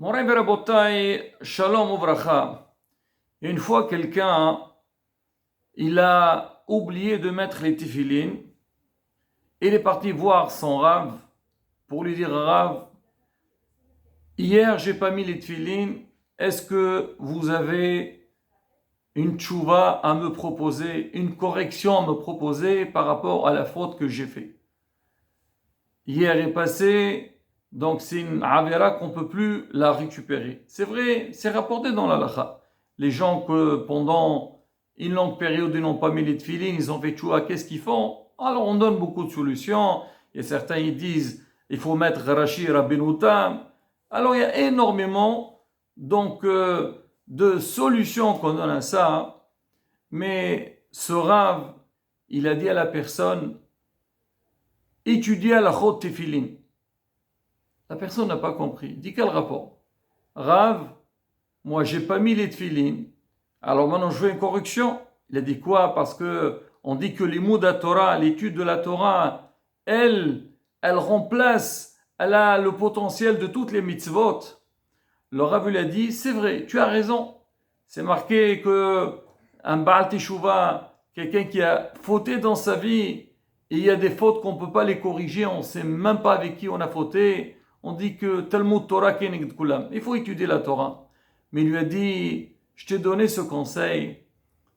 Moray Verabotai, Shalom Uvracha. Une fois, quelqu'un, il a oublié de mettre les téfilines. Il est parti voir son Rav pour lui dire: Rav, hier j'ai pas mis les téfilines. Est-ce que vous avez une tchouva à me proposer, une correction à me proposer par rapport à la faute que j'ai faite? Hier est passé. Donc c'est une avera qu'on ne peut plus la récupérer. C'est vrai, c'est rapporté dans la halakha. Les gens que pendant une longue période ils n'ont pas mis les tefilines, ils ont fait tchouva, qu'est-ce qu'ils font? Alors on donne beaucoup de solutions. Et certains ils disent il faut mettre Rashi Rabbeinu Tam. Alors il y a énormément de solutions qu'on donne à ça. Mais ce Rav, il a dit à la personne: étudiez la chot tefilin. La personne n'a pas compris. Il dit: quel rapport? Rav, moi j'ai pas mis les tefilines. Alors maintenant je veux une correction. Il a dit quoi? Parce que on dit que l'imoud Torah, l'étude de la Torah, elle remplace, elle a le potentiel de toutes les mitzvot. Le Rav lui a dit: c'est vrai, tu as raison. C'est marqué que un Baal Teshuvah, quelqu'un qui a fauté dans sa vie, et il y a des fautes qu'on ne peut pas les corriger, on ne sait même pas avec qui on a fauté. On dit que Talmud Torah keneged kulam. Il faut étudier la Torah. Mais il lui a dit: je t'ai donné ce conseil,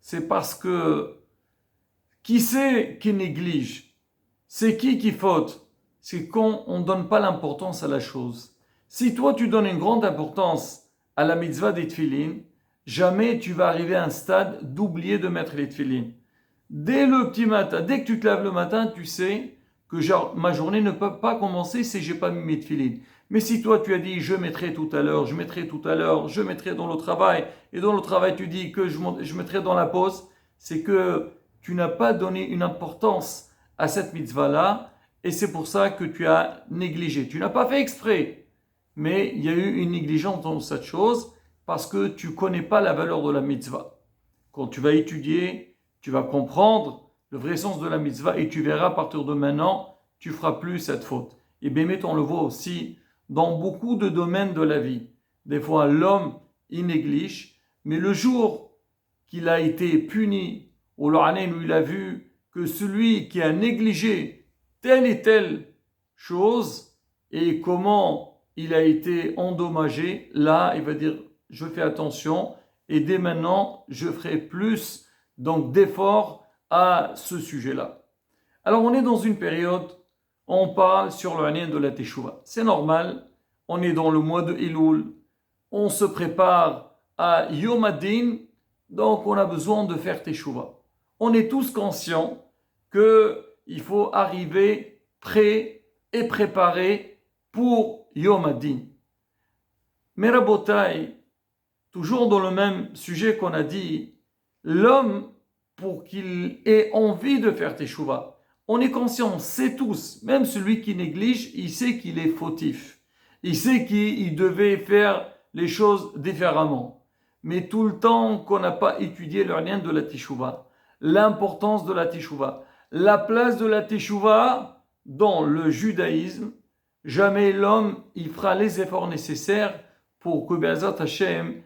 c'est parce que qui c'est qui néglige? C'est qui faute? C'est quand on ne donne pas l'importance à la chose. Si toi tu donnes une grande importance à la mitzvah des tefilines, jamais tu vas arriver à un stade d'oublier de mettre les tefilines. Dès le petit matin, dès que tu te lèves le matin, tu sais que ma journée ne peut pas commencer si j'ai pas mis mes tefilines. Mais si toi tu as dit: je mettrai tout à l'heure, je mettrai tout à l'heure, je mettrai dans le travail, et dans le travail tu dis que je mettrai dans la pause, c'est que tu n'as pas donné une importance à cette mitzvah-là, et c'est pour ça que tu as négligé. Tu n'as pas fait exprès, mais il y a eu une négligence dans cette chose, parce que tu ne connais pas la valeur de la mitzvah. Quand tu vas étudier, tu vas comprendre le vrai sens de la mitzvah et tu verras à partir de maintenant, tu ne feras plus cette faute. Et bien, on le voit aussi dans beaucoup de domaines de la vie. Des fois, l'homme, il néglige, mais le jour qu'il a été puni, ou l'année où il a vu que celui qui a négligé telle et telle chose et comment il a été endommagé, là, il va dire: je fais attention et dès maintenant, je ferai plus d'efforts à ce sujet-là. Alors on est dans une période, on parle sur l'année de la Teshuvah. C'est normal, on est dans le mois de Elul, on se prépare à Yom Hadin, donc on a besoin de faire Teshuvah. On est tous conscients qu'il faut arriver prêt et préparé pour Yom Hadin. Mais Rabotai, toujours dans le même sujet qu'on a dit, l'homme, pour qu'il ait envie de faire Teshuvah, on est conscient, on sait tous, même celui qui néglige, il sait qu'il est fautif. Il sait qu'il devait faire les choses différemment. Mais tout le temps qu'on n'a pas étudié le lien de la Teshuvah, l'importance de la Teshuvah, la place de la Teshuvah dans le judaïsme, jamais l'homme il fera les efforts nécessaires pour que Be'ezrat Hashem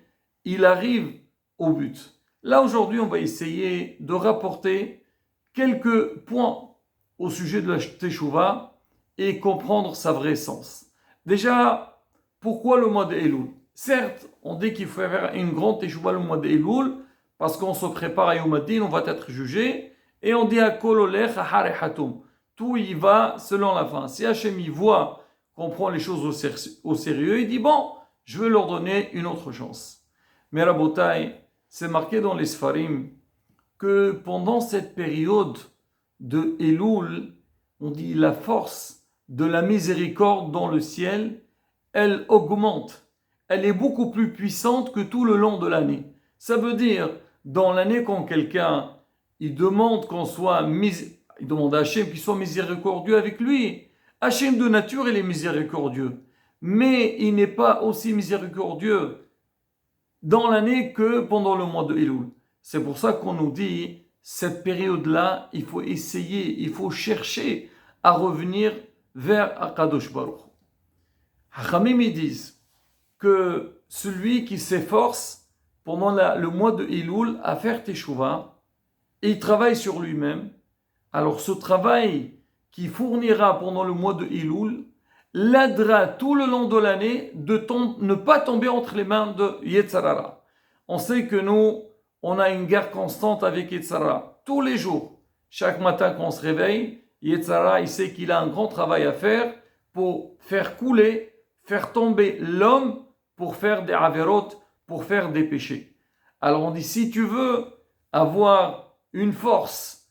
il arrive au but. Là aujourd'hui on va essayer de rapporter quelques points au sujet de la Teshuvah et comprendre sa vraie sens. Déjà, pourquoi le mois d'Elul? Certes, on dit qu'il faut faire une grande Teshuvah le mois d'Elul parce qu'on se prépare à Yom Hadin, on va être jugé, et on dit à Kol olech hare hatum. Tout y va selon la fin. Si Hachem y voit qu'on prend les choses au sérieux, il dit: bon, je vais leur donner une autre chance. Mais Rabotai, c'est marqué dans les Sfarim que pendant cette période de Elul, on dit la force de la miséricorde dans le ciel, elle augmente. Elle est beaucoup plus puissante que tout le long de l'année. Ça veut dire, dans l'année quand quelqu'un, il demande il demande à Hachem qu'il soit miséricordieux avec lui. Hachem de nature, il est miséricordieux. Mais il n'est pas aussi miséricordieux dans l'année que pendant le mois de Elul. C'est pour ça qu'on nous dit, cette période-là, il faut essayer, il faut chercher à revenir vers Akadosh Baruch. Hachamim ils disent que celui qui s'efforce pendant le mois de Elul à faire Teshuvah, et il travaille sur lui-même, alors ce travail qu'il fournira pendant le mois de Elul l'aidera tout le long de l'année de ne pas tomber entre les mains de Yetzer Hara. On sait que nous, on a une guerre constante avec Yetzer Hara. Tous les jours, chaque matin quand on se réveille, Yetzer Hara, il sait qu'il a un grand travail à faire pour faire couler, faire tomber l'homme pour faire des averot, pour faire des péchés. Alors on dit, si tu veux avoir une force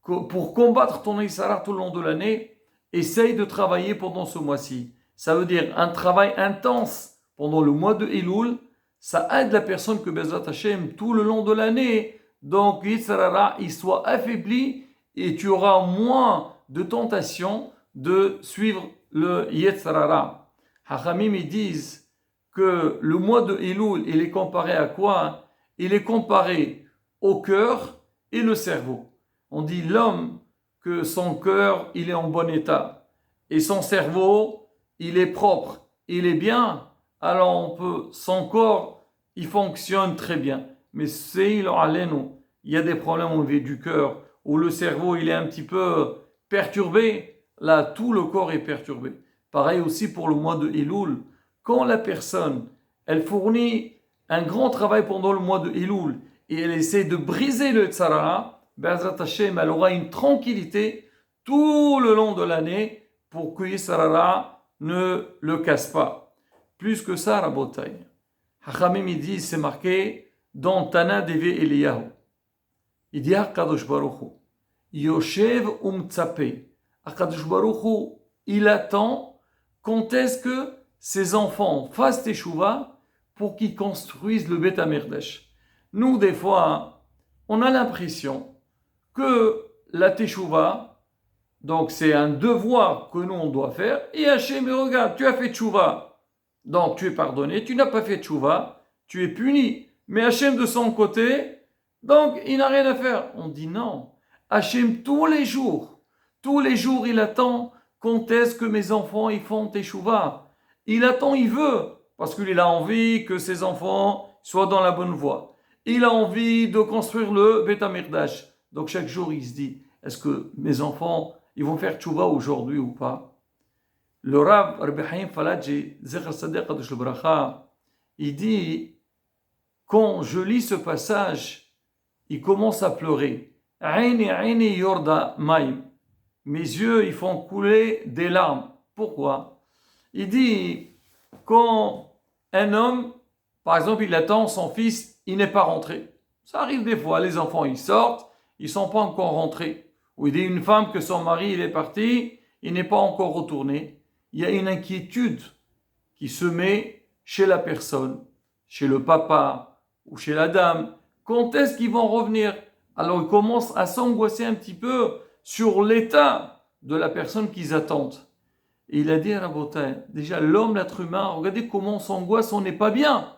pour combattre ton Yetzer Hara tout le long de l'année, essaye de travailler pendant ce mois-ci. Ça veut dire un travail intense pendant le mois de Elul. Ça aide la personne que Bezrat Hashem tout le long de l'année. Donc Yetzer Hara, il soit affaibli et tu auras moins de tentation de suivre le Yetzer Hara. Hachamim, ils disent que le mois de Elul, il est comparé à quoi? Il est comparé au cœur et le cerveau. On dit l'homme que son cœur, il est en bon état et son cerveau, il est propre, il est bien. Alors son corps, il fonctionne très bien. Mais il y a des problèmes au niveau du cœur où le cerveau, il est un petit peu perturbé. Là, tout le corps est perturbé. Pareil aussi pour le mois de Elul. Quand la personne, elle fournit un grand travail pendant le mois de Elul et elle essaie de briser le Yetzer Hara, Be'ezrat Hashem, elle aura une tranquillité tout le long de l'année pour que Yetzer Hara ne le casse pas. Plus que ça, Rabotai. Hachamim, il dit, c'est marqué dans Tana Deve Eliyahu. Il dit, HaKadosh Baruch Hu, Yoshev Umtzape. HaKadosh Baruch Hu, il attend quand est-ce que ses enfants fassent Teshuvah pour qu'ils construisent le Beth HaMikdash. Nous, des fois, on a l'impression que la Teshuvah, donc c'est un devoir que nous on doit faire, et Hachem, regarde, tu as fait Teshuvah, donc tu es pardonné, tu n'as pas fait Teshuvah, tu es puni. Mais Hachem de son côté, donc il n'a rien à faire. On dit non, Hachem tous les jours, il attend quand est-ce que mes enfants ils font Teshuvah. Il attend, il veut, parce qu'il a envie que ses enfants soient dans la bonne voie. Il a envie de construire le Beth HaMikdash. Donc chaque jour, il se dit, est-ce que mes enfants, ils vont faire tchouva aujourd'hui ou pas? Le Rav Rabbi Haim Falaji, Zecher Sadeh Kadosh Bracha, il dit, quand je lis ce passage, il commence à pleurer. Aini aini yorda maim. Mes yeux, ils font couler des larmes. Pourquoi? Il dit, quand un homme, par exemple, il attend son fils, il n'est pas rentré. Ça arrive des fois, les enfants, ils sortent, ils ne sont pas encore rentrés. Ou il dit une femme que son mari, il est parti, il n'est pas encore retourné. Il y a une inquiétude qui se met chez la personne, chez le papa ou chez la dame. Quand est-ce qu'ils vont revenir? Alors ils commencent à s'angoisser un petit peu sur l'état de la personne qu'ils attendent. Et il a dit à Rabotai, déjà l'homme, l'être humain, regardez comment on s'angoisse, on n'est pas bien.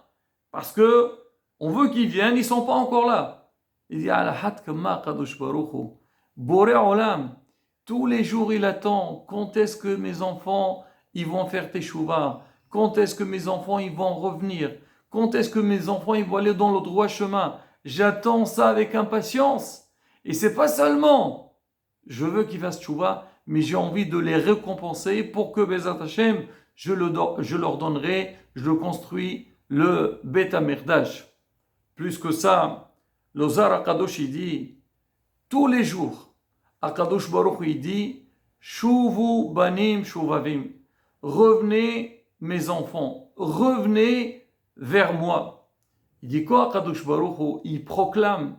Parce que on veut qu'ils viennent, ils ne sont pas encore là. Il dit, Boré Olam, tous les jours il attend, quand est-ce que mes enfants ils vont faire Teshuvah? Quand est-ce que mes enfants ils vont revenir? Quand est-ce que mes enfants ils vont aller dans le droit chemin? J'attends ça avec impatience. Et c'est pas seulement, je veux qu'ils fassent Teshuvah, mais j'ai envie de les récompenser pour que Bezrat Hashem, je leur donnerai, je le construis, le Beth HaMikdash. Plus que ça, le Zohar HaKadosh il dit, tous les jours, HaKadosh Baruch il dit, Shuvu banim shuvavim, revenez mes enfants, revenez vers moi. Il dit quoi HaKadosh Baruch il proclame,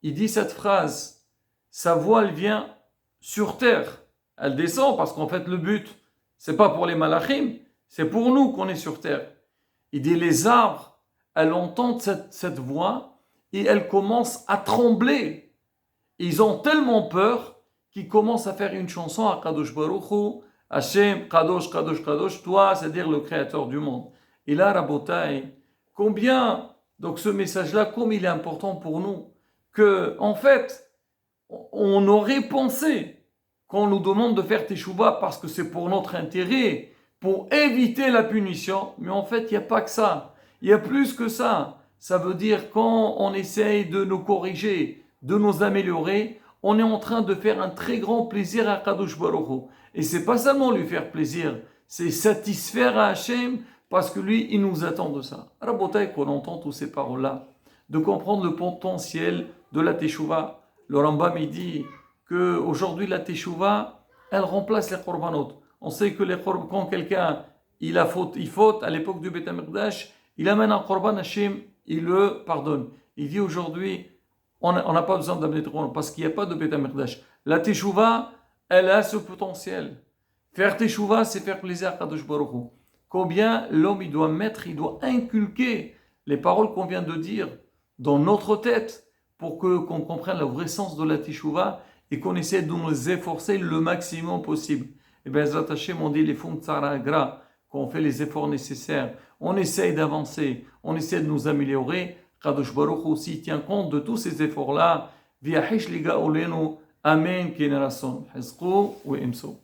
il dit cette phrase, sa voix elle vient sur terre. Elle descend parce qu'en fait le but, c'est pas pour les malachim, c'est pour nous qu'on est sur terre. Il dit les arbres, elles entendent cette voix et elles commencent à trembler. Ils ont tellement peur qu'ils commencent à faire une chanson à Kadosh Baruch Hu, Hashem, Kadosh, Kadosh, Kadosh, toi, c'est-à-dire le créateur du monde. Et là, Rabotai, combien, donc ce message-là, comme il est important pour nous, que en fait, on aurait pensé qu'on nous demande de faire Teshuvah parce que c'est pour notre intérêt, pour éviter la punition. Mais en fait, il n'y a pas que ça. Il y a plus que ça. Ça veut dire quand on essaye de nous corriger, de nous améliorer, on est en train de faire un très grand plaisir à Kadosh Baruch Hu. Et c'est pas seulement lui faire plaisir, c'est satisfaire à Hachem parce que lui, il nous attend de ça. Rabotai, qu'on entend toutes ces paroles-là, de comprendre le potentiel de la Teshuvah. Le Rambam, il dit qu'aujourd'hui, la Teshuvah, elle remplace les Korbanot. On sait que quand quelqu'un il faute à l'époque du Beth HaMikdash, il amène un Korban Hachem, il le pardonne. Il dit aujourd'hui, on n'a pas besoin d'amener de Korban parce qu'il n'y a pas de Beth HaMikdash. La Teshuvah, elle a ce potentiel. Faire Teshuvah, c'est faire plaisir à Kadosh Baruch Hu. Combien l'homme il doit inculquer les paroles qu'on vient de dire dans notre tête pour qu'on comprenne le vrai sens de la Teshuvah et qu'on essaie de nous efforcer le maximum possible. Et bien, Zrat Hashem, on dit les fonds de Tzara Agra, qu'on fait les efforts nécessaires, on essaye d'avancer, on essaie de nous améliorer. Kadosh Baruch Hu aussi tient compte de tous ces efforts-là. Via Hish Liga Olenu, Amen, Kenarason, Hezqu ou Imso.